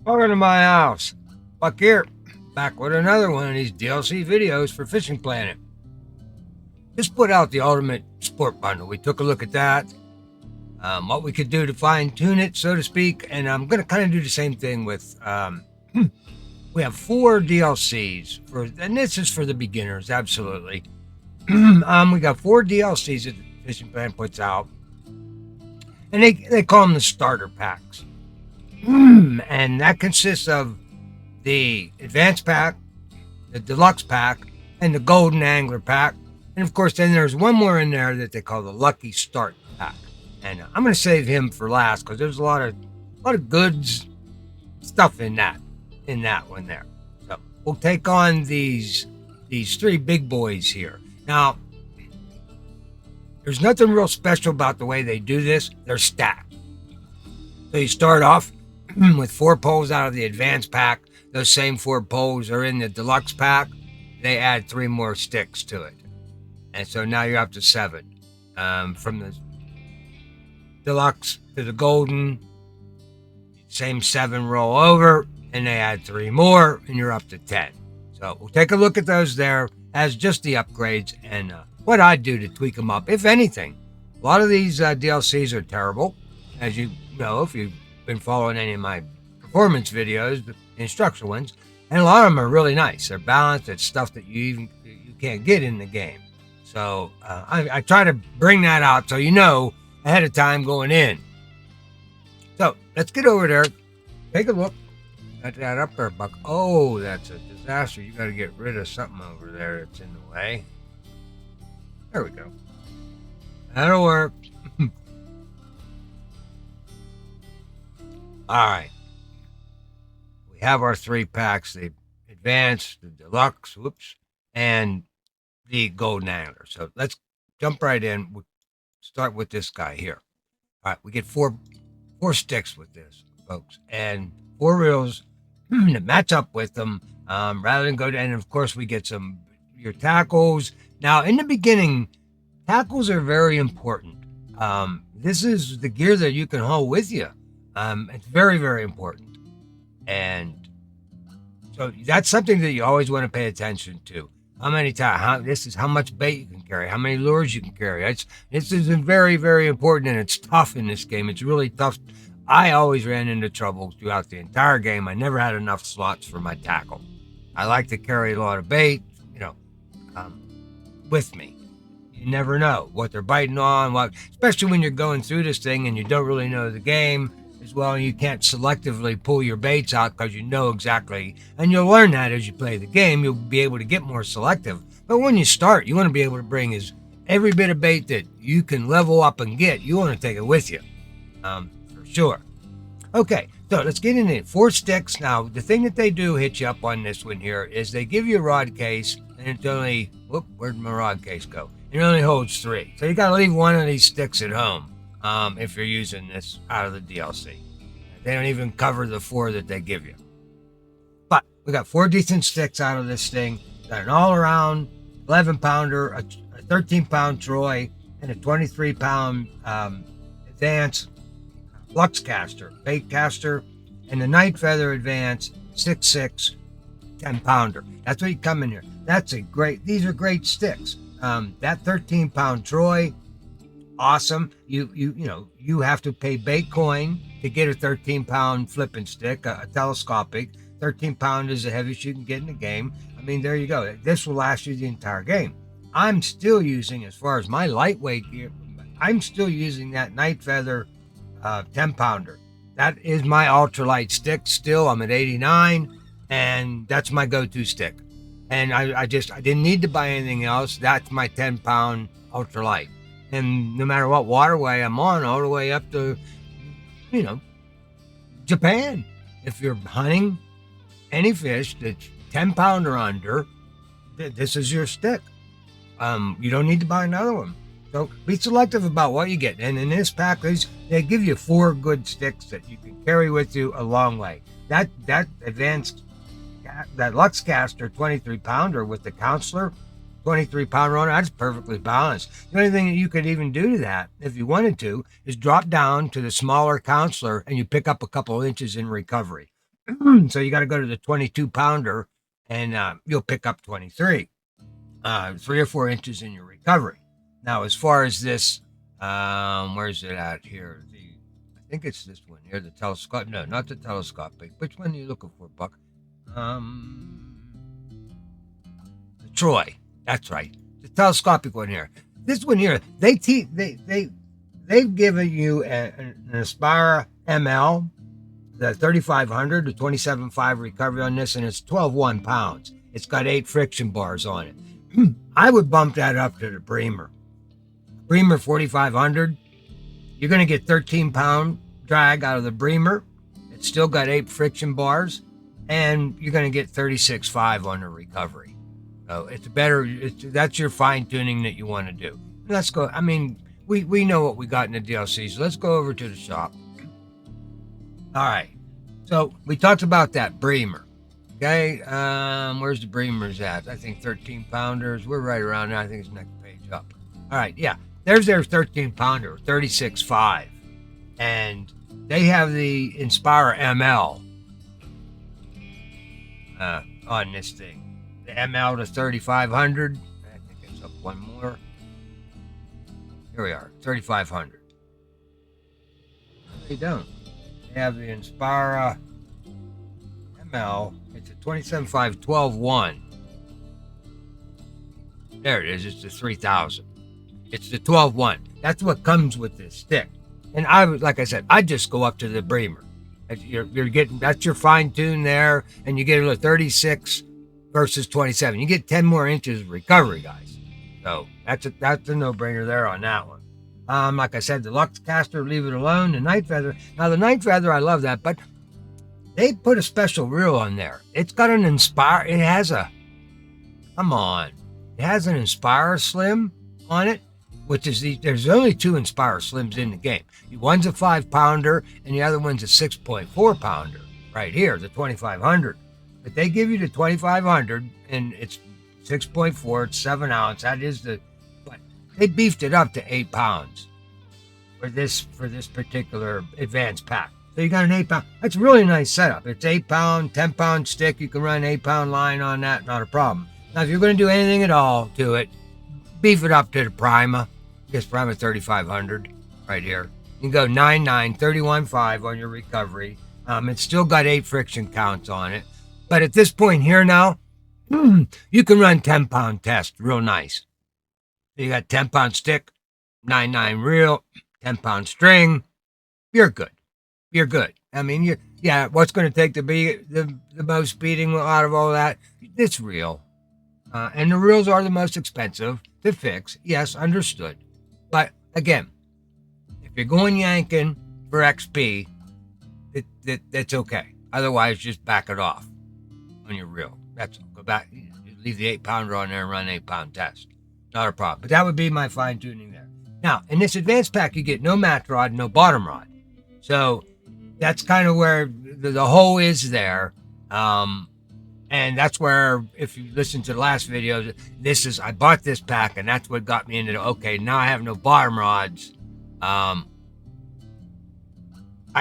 Welcome to my house. Buck here, back with another one of these DLC videos for Fishing Planet. Just put out the Ultimate Sport Bundle. We took a look at that, what we could do to fine tune it, so to speak, and I'm going to kind of do the same thing with. We have 4 DLCs and this is for the beginners, absolutely. We got 4 DLCs that Fishing Planet puts out, and they call them the starter packs. And that consists of the Advanced Pack, the Deluxe Pack, and the Golden Angler Pack. And of course, then there's one more in there that they call the Lucky Start Pack. And I'm going to save him for last because there's a lot of good stuff in that one there. So we'll take on these 3 big boys here. Now, there's nothing real special about the way they do this. They're stacked. So you start off with 4 poles out of the Advanced Pack. Those same 4 poles are in the Deluxe Pack. They add 3 more sticks to it. And so now you're up to 7. From the Deluxe to the Golden, same 7 roll over, and they add 3 more, and you're up to 10. So we'll take a look at those there as just the upgrades and what I'd do to tweak them up, if anything. A lot of these DLCs are terrible, as you know if you've been following any of my performance videos, the instructional ones, and a lot of them are really nice. They're balanced. It's stuff that you can't get in the game. So I try to bring that out so you know ahead of time going in. So let's get over there. Take a look at that up there, Buck. Oh, that's a disaster. You got to get rid of something over there that's in the way. There we go. That'll work. All right. We have our 3 packs, the Advanced, the Deluxe, and the Golden Angler. So let's jump right in. We'll start with this guy here. All right, we get 4 sticks with this, folks, and 4 reels that match up with them rather than go to, and of course we get your tackles. Now, in the beginning, tackles are very important. This is the gear that you can haul with you. It's very, very important. And so that's something that you always want to pay attention to. How many times, this is how much bait you can carry, how many lures you can carry. This is very, very important, and it's tough in this game. It's really tough. I always ran into trouble throughout the entire game. I never had enough slots for my tackle. I like to carry a lot of bait, with me. You never know what they're biting on, especially when you're going through this thing and you don't really know the game as well. You can't selectively pull your baits out because you know exactly, and you'll learn that as you play the game. You'll be able to get more selective. But when you start, you want to be able to bring every bit of bait that you can level up and get. You want to take it with you, for sure. Okay, so let's get into it. 4 sticks. Now, the thing that they do hit you up on this one here is they give you a rod case, and it's only, where'd my rod case go? It only holds 3. So you got to leave one of these sticks at home if you're using this out of the DLC. They don't even cover the 4 that they give you. But we got 4 decent sticks out of this thing. Got an all-around 11-pounder, a 13-pound Troy, and a 23-pound Advanced Lux caster, bait caster, and the Night Feather Advance 6.6 10-pounder. That's what you come in here. These are great sticks. That 13-pound Troy, awesome. You have to pay bait coin to get a 13-pound flipping stick, a telescopic. 13-pound is the heaviest you can get in the game. I mean, there you go. This will last you the entire game. I'm still using, as far as my lightweight gear, I'm still using that Night Feather 10-pounder. That is my ultralight stick still. I'm at 89, and that's my go-to stick. And I didn't need to buy anything else. That's my 10-pound ultralight. And no matter what waterway I'm on, all the way up to, Japan. If you're hunting any fish that's 10-pound or under, this is your stick. You don't need to buy another one. So be selective about what you get. And in this pack, they give you 4 good sticks that you can carry with you a long way. That Lux Caster 23-pounder with the Counselor 23-pound runner, that's perfectly balanced. The only thing that you could even do to that, if you wanted to, is drop down to the smaller Counselor and you pick up a couple inches in recovery. So you got to go to the 22 pounder and you'll pick up 23, 3 or 4 inches in your recovery. Now, as far as this, where's it at here? I think it's this one here, the telescope. No, not the telescopic. Which one are you looking for, Buck? The Troy. That's right. The telescopic one here. This one here, they've given you an Aspire ML, the 3500 to 27.5 recovery on this, and it's 12.1 pounds. It's got 8 friction bars on it. I would bump that up to the Bremer. Bremer 4500. You're going to get 13-pound drag out of the Bremer. It's still got 8 friction bars, and you're going to get 36.5 on the recovery. So it's better. That's your fine tuning that you want to do. Let's go. I mean, we know what we got in the DLC, so let's go over to the shop. All right. So we talked about that Bremer. Okay. Where's the Bremers at? I think 13-pounders. We're right around there. I think it's next page up. All right. Yeah. There's their 13-pounder, 36.5. And they have the Inspire ML on this thing. The ML to 3500. I think it's up one more. Here we are, 3500. They don't. They have the Inspire ML. It's a 27.5 12.1. There it is. It's the 3000. It's the 12.1. That's what comes with this stick. And like I said, I just go up to the Bremer. You're getting, that's your fine tune there, and you get a 36 versus 27. You get 10 more inches of recovery, guys. So that's a no-brainer there on that one. Like I said, the Lux Caster, leave it alone. The Night Feather. Now the Night Feather, I love that, but they put a special reel on there. It's got an Inspire. It has a. Come on. It has an Inspire Slim on it, which is there's only 2 Inspire Slims in the game. One's a 5-pounder, and the other one's a 6.4-pounder. Right here, the 2500. But they give you the 2500, and it's 6.4. It's 7 ounce. That is the. But they beefed it up to 8 pounds for this particular advanced pack. So you got an 8-pound. That's a really nice setup. It's 8-pound, 10-pound stick. You can run an 8-pound line on that. Not a problem. Now, if you're going to do anything at all to it, beef it up to the Prima. Just Prima 3500 right here. You can go 9.9, 31.5 on your recovery. It's still got 8 friction counts on it. But at this point here now, you can run 10-pound test real nice. So you got 10-pound stick, 9.9 reel, 10-pound string. You're good. You're good. I mean, what's going to take the most beating out of all that? It's real. And the reels are the most expensive to fix. Yes, understood. But again, if you're going yanking for XP, that's okay. Otherwise, just back it off on your reel. That's all. Go back, leave the 8-pounder on there and run an 8-pound test. Not a problem. But that would be my fine tuning there. Now, in this advanced pack, you get no match rod, no bottom rod. So that's kind of where the hole is there. And that's where, if you listen to the last video, I bought this pack, and that's what got me into okay, now I have no bottom rods. I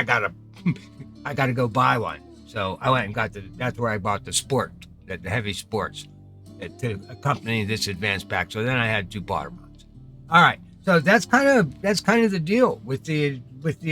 gotta go buy one. So I went and that's where I bought the heavy sports to accompany this advanced pack. So then I had 2 bottom rods. All right. So that's kind of the deal with the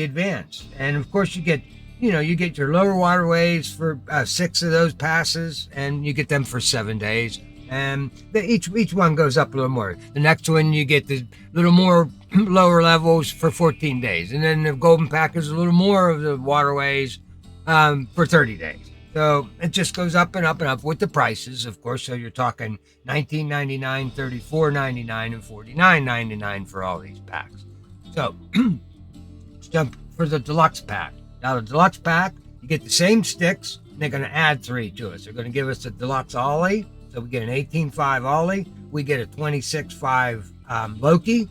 advance. And of course you get your lower waterways for 6 of those passes, and you get them for 7 days. And each one goes up a little more. The next one you get the little more lower levels for 14 days, and then the golden pack is a little more of the waterways for 30 days. So it just goes up and up and up with the prices, of course. So you're talking $19.99, $34.99, and $49.99 for all these packs. So let's jump for the deluxe pack. Now, the deluxe pack, you get the same sticks, and they're going to add 3 to us. They're going to give us the deluxe ollie, so we get an 18.5 ollie, we get a 26.5 Loki,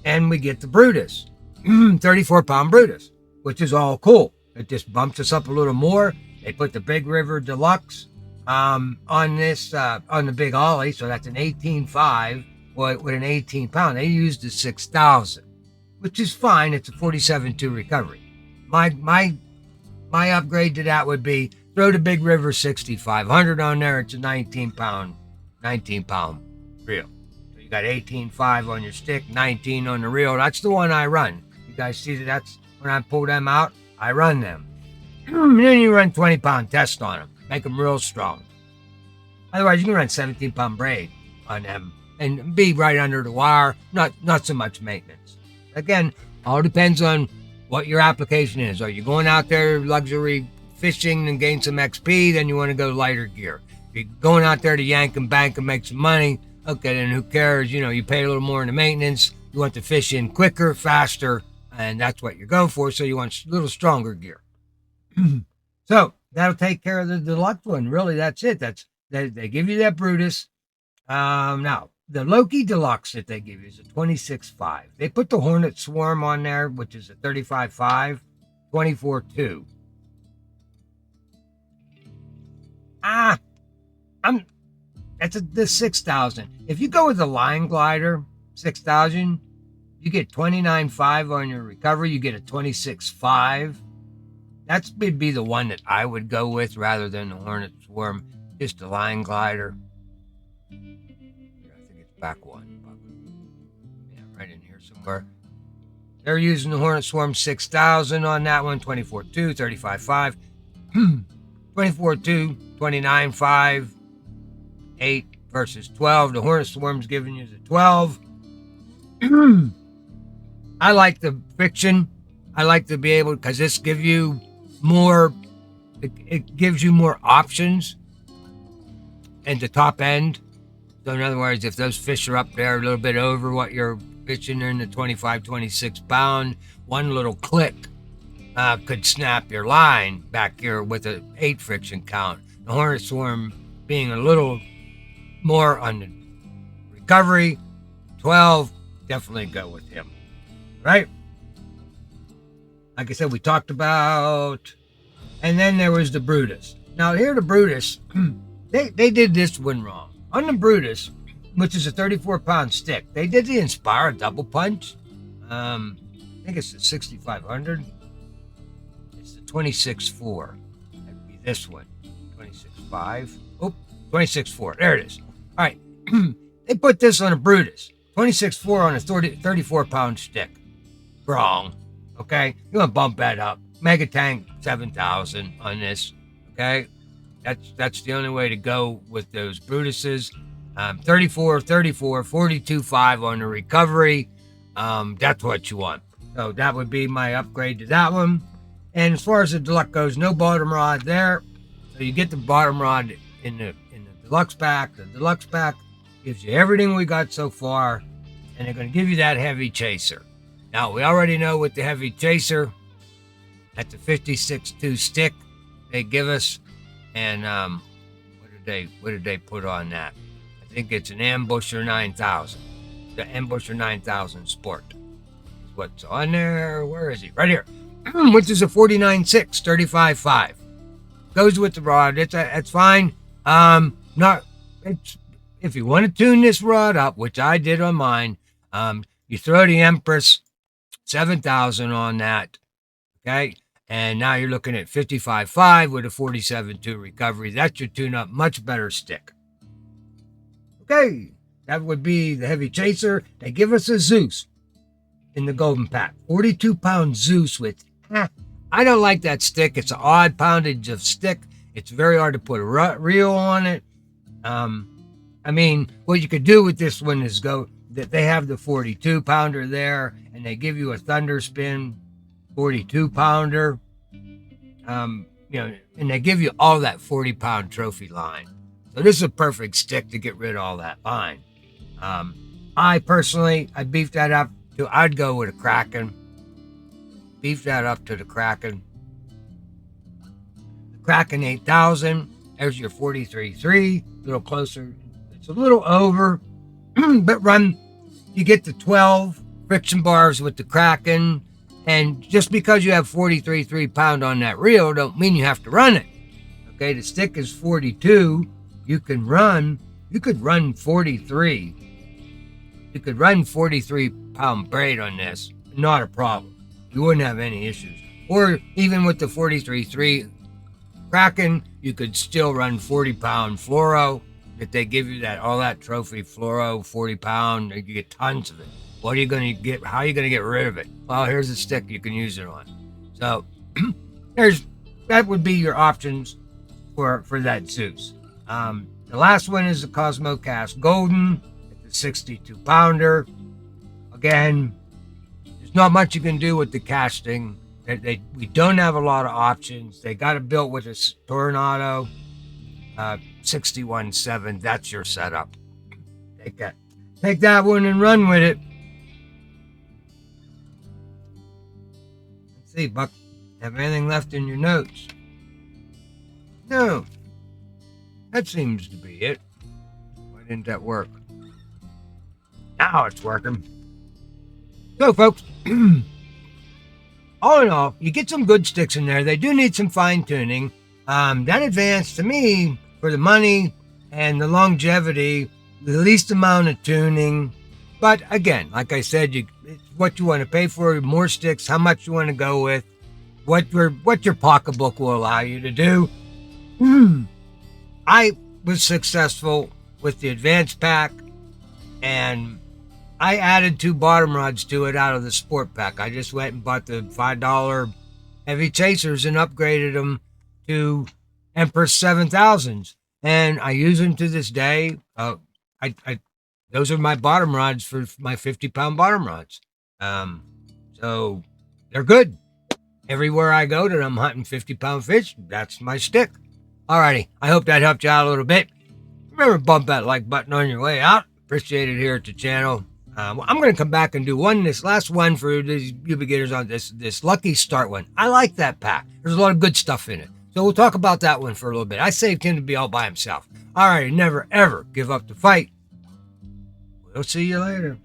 and we get the Brutus, 34-pound Brutus, which is all cool. It just bumps us up a little more. They put the Big River Deluxe on this, on the big ollie, so that's an 18.5 with an 18-pound. They used the 6,000, which is fine. It's a 47.2 recovery. My upgrade to that would be Throw the Big River 6500 on there. It's a 19 pound reel. So you got 18.5 on your stick, 19 on the reel. That's the one I run. You guys see that? That's when I pull them out, I run them. And then you run 20-pound test on them. Make them real strong. Otherwise, you can run 17-pound braid on them and be right under the wire. Not so much maintenance. Again, all depends on what your application is. Are you going out there luxury fishing and gain some XP? Then you want to go lighter gear. If you're going out there to yank and bank and make some money, okay, then who cares? You pay a little more in the maintenance. You want to fish in quicker, faster, and that's what you're going for. So you want a little stronger gear. So that'll take care of the deluxe one. Really, that's it. They give you that Brutus. Now, the Loki Deluxe that they give you is a 26.5. They put the Hornet Swarm on there, which is a 35.5, 24.2. That's the 6,000. If you go with the Line Glider 6,000, you get 29.5 on your recovery. You get a 26.5. That would be the one that I would go with rather than the Hornet Swarm. Just the Line Glider. I think it's back one. Yeah, right in here somewhere. They're using the Hornet Swarm 6,000 on that one. 24.2, 35.5. 24.2, 29.5. 8 versus 12. The Hornet Swarm's giving you the 12. I like the friction. I like to be able, because this gives you more, it gives you more options in the top end. So in other words, if those fish are up there a little bit over what you're fishing in the 25, 26 pound, one little click could snap your line back here with an 8 friction count. The Hornet Swarm being a little more on the recovery, 12, definitely go with him, right? Like I said, we talked about, and then there was the Brutus. Now here the Brutus, they did this one wrong. On the Brutus, which is a 34-pound stick, they did the Inspire double punch. I think it's the 6500. It's the 26.4. That'd be this one, 26.5. Oh, 26.4. There it is. All right, they put this on a Brutus, 26.4 on a 34-pound stick. Wrong. Okay, you want to bump that up. Mega Tank 7,000 on this. Okay, that's the only way to go with those Brutuses. 34, 42.5 on the recovery. That's what you want. So that would be my upgrade to that one. And as far as the Deluxe goes, no bottom rod there. So you get the bottom rod in the Deluxe pack. The Deluxe pack gives you everything we got so far, and they're going to give you that heavy chaser. Now, we already know with the heavy chaser, at the 56.2 stick they give us, and what did they put on that? I think it's an Ambusher 9000. The Ambusher 9000 Sport. What's on there? Where is he? Right here. Which is a 49.6, 35.5. Goes with the rod. It's fine. If you want to tune this rod up, which I did on mine, you throw the Empress 7,000 on that, okay? And now you're looking at 55.5 with a 47.2 recovery. That's your tune-up, much better stick. Okay, that would be the heavy chaser. They give us a Zeus in the Golden Pack, 42-pound Zeus with. I don't like that stick. It's an odd poundage of stick. It's very hard to put a reel on it. I mean, what you could do with this one is go that they have the 42-pounder there, and they give you a Thunder Spin 42-pounder. And they give you all that 40-pound trophy line. So this is a perfect stick to get rid of all that line. I beefed that up to. I'd go with a Kraken. Beef that up to the Kraken. The Kraken 8000. There's your 43.3. A little closer. It's a little over. But you get the 12 friction bars with the Kraken. And just because you have 43.3 pound on that reel, don't mean you have to run it. Okay, the stick is 42. You could run 43. You could run 43-pound braid on this. Not a problem. You wouldn't have any issues. Or even with the 43.3 cracking, you could still run 40-pound fluoro. If they give you that all that trophy fluoro 40-pound, you get tons of it. What are you going to get? How are you going to get rid of it? Well, here's a stick you can use it on. So that would be your options for that Zeus. The last one is the Cosmo Cast Golden. It's a 62-pounder. Again, there's not much you can do with the casting. We don't have a lot of options. They got it built with a Tornado 61.7. That's your setup. Take that one and run with it. Let's see, Buck. Have anything left in your notes? No. That seems to be it. Why didn't that work? Now it's working. So, folks, all in all, you get some good sticks in there. They do need some fine-tuning. That Advanced, to me, for the money and the longevity, the least amount of tuning. But, again, like I said, it's what you want to pay for, more sticks, how much you want to go with, what your pocketbook will allow you to do. I was successful with the Advanced pack, and I added 2 bottom rods to it out of the Sport pack. I just went and bought the $5 heavy chasers and upgraded them to Empress 7000s, and I use them to this day. Those are my bottom rods for my 50-pound bottom rods. So they're good. Everywhere I go that I'm hunting 50-pound fish, that's my stick. Alrighty, I hope that helped you out a little bit. Remember to bump that like button on your way out. Appreciate it here at the channel. I'm going to come back and do this last one for you beginners on this Lucky Start one. I like that pack. There's a lot of good stuff in it. So we'll talk about that one for a little bit. I saved him to be all by himself. Alrighty, never ever give up the fight. We'll see you later.